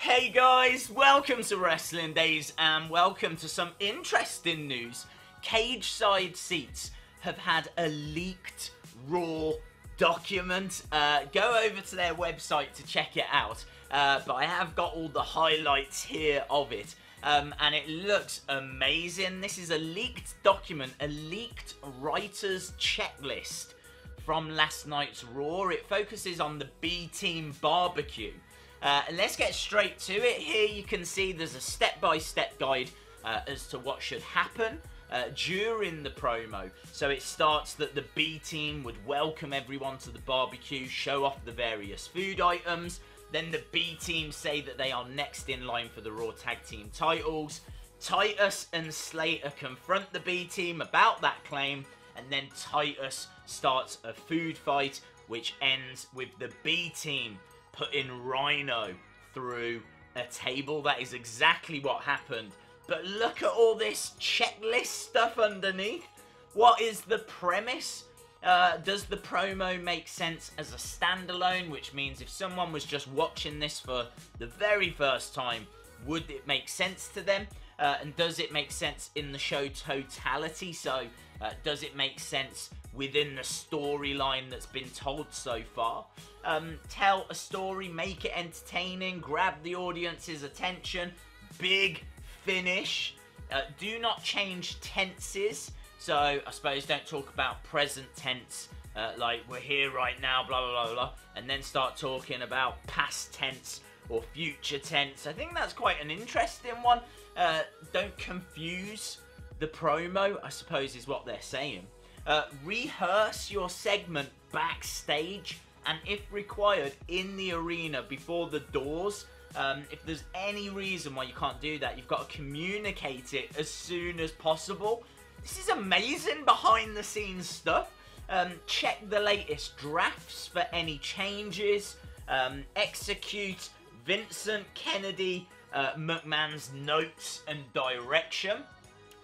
Hey guys, welcome to Wrestling Daze and welcome to some interesting news. Cageside seats have had a leaked Raw document. Go over to their website to check it out. But I have got all the highlights here of it. And it looks amazing. This is a leaked document, a leaked writer's checklist from last night's Raw. It focuses on the B Team BBQ. And let's get straight to it. Here you can see there's a step-by-step guide as to what should happen during the promo. So it starts that the B Team would welcome everyone to the barbecue, show off the various food items. Then the B Team say that they are next in line for the Raw Tag Team titles. Titus and Slater confront the B Team about that claim. And then Titus starts a food fight, which ends with the B Team putting Rhyno through a table. That is exactly what happened. But look at all this checklist stuff underneath. What is the premise? Does the promo make sense as a standalone? Which means if someone was just watching this for the very first time, would it make sense to them? And does it make sense in the show totality? So does it make sense within the storyline that's been told so far? Tell a story, make it entertaining, grab the audience's attention, big finish. Do not change tenses. So I suppose don't talk about present tense, like we're here right now, blah, blah, blah, blah, and then start talking about past tense or future tense. I think that's quite an interesting one. Don't confuse the promo, I suppose is what they're saying. Rehearse your segment backstage and if required in the arena before the doors. If there's any reason why you can't do that, you've got to communicate it as soon as possible. This is amazing behind the scenes stuff. Check the latest drafts for any changes. Execute Vincent Kennedy McMahon's notes and direction.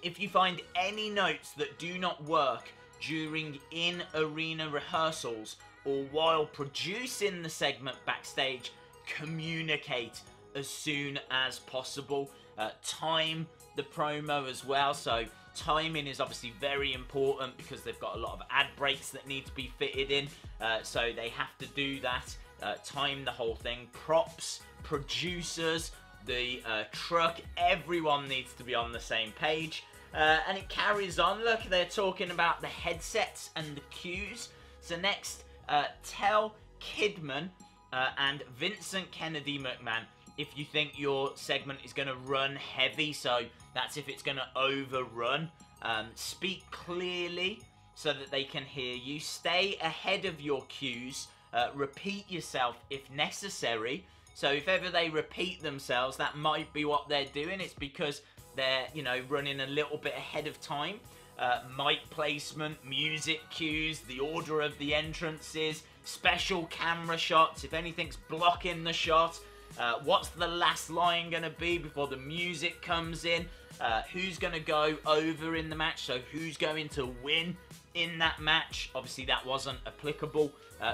If you find any notes that do not work during in-arena rehearsals or while producing the segment backstage, communicate as soon as possible. Time the promo as well. So timing is obviously very important because they've got a lot of ad breaks that need to be fitted in. So they have to do that. Time the whole thing. Props, producers, the truck, everyone needs to be on the same page. And it carries on. Look, they're talking about the headsets and the cues. So next, tell Kidman and Vincent Kennedy McMahon if you think your segment is going to run heavy. So that's if it's going to overrun. Speak clearly so that they can hear you. Stay ahead of your cues. Repeat yourself if necessary. So if ever they repeat themselves, that might be what they're doing. It's because they're, you know, running a little bit ahead of time. Mic placement, music cues, the order of the entrances, special camera shots, if anything's blocking the shot, what's the last line going to be before the music comes in, who's going to go over in the match, so who's going to win in that match. Obviously that wasn't applicable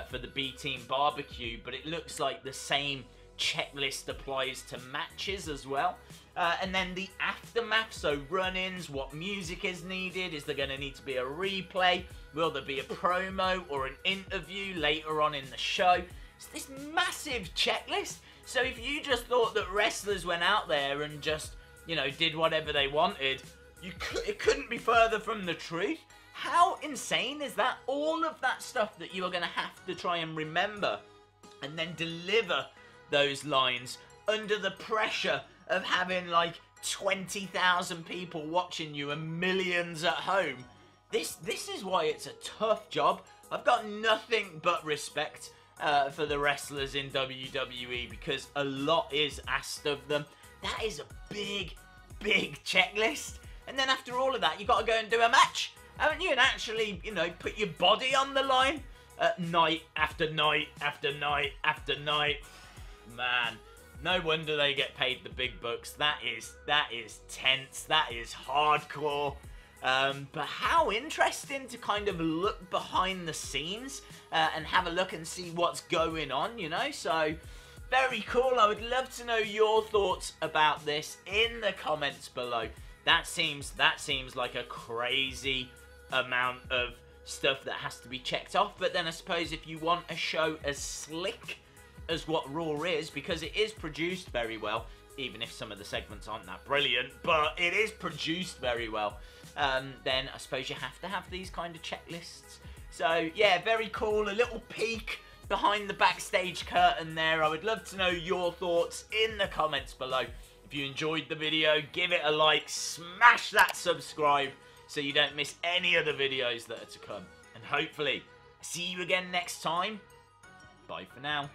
for the B Team BBQ, but it looks like the same checklist applies to matches as well. And then the aftermath, so run-ins, what music is needed, is there going to need to be a replay, will there be a promo or an interview later on in the show. It's this massive checklist. So if you just thought that wrestlers went out there and just, you know, did whatever they wanted, it couldn't be further from the truth. How insane is that? All of that stuff that you are going to have to try and remember and then deliver those lines under the pressure of having like 20,000 people watching you and millions at home. This is why it's a tough job. I've got nothing but respect for the wrestlers in WWE because a lot is asked of them. That is a big, big checklist. And then after all of that, you've got to go and do a match, haven't you? And actually, you know, put your body on the line night after night after night after night. Man, no wonder they get paid the big bucks. That is tense. That is hardcore. But how interesting to kind of look behind the scenes and have a look and see what's going on, you know? So Very cool. I would love to know your thoughts about this in the comments below. That seems like a crazy amount of stuff that has to be checked off. But then I suppose if you want a show as slick as what Raw is, because it is produced very well, even if some of the segments aren't that brilliant, but it is produced very well, then I suppose you have to have these kind of checklists. So yeah, very cool. A little peek behind the backstage curtain there. I would love to know your thoughts in the comments below. If you enjoyed the video, give it a like, smash that subscribe so you don't miss any of the videos that are to come. And hopefully, see you again next time. Bye for now.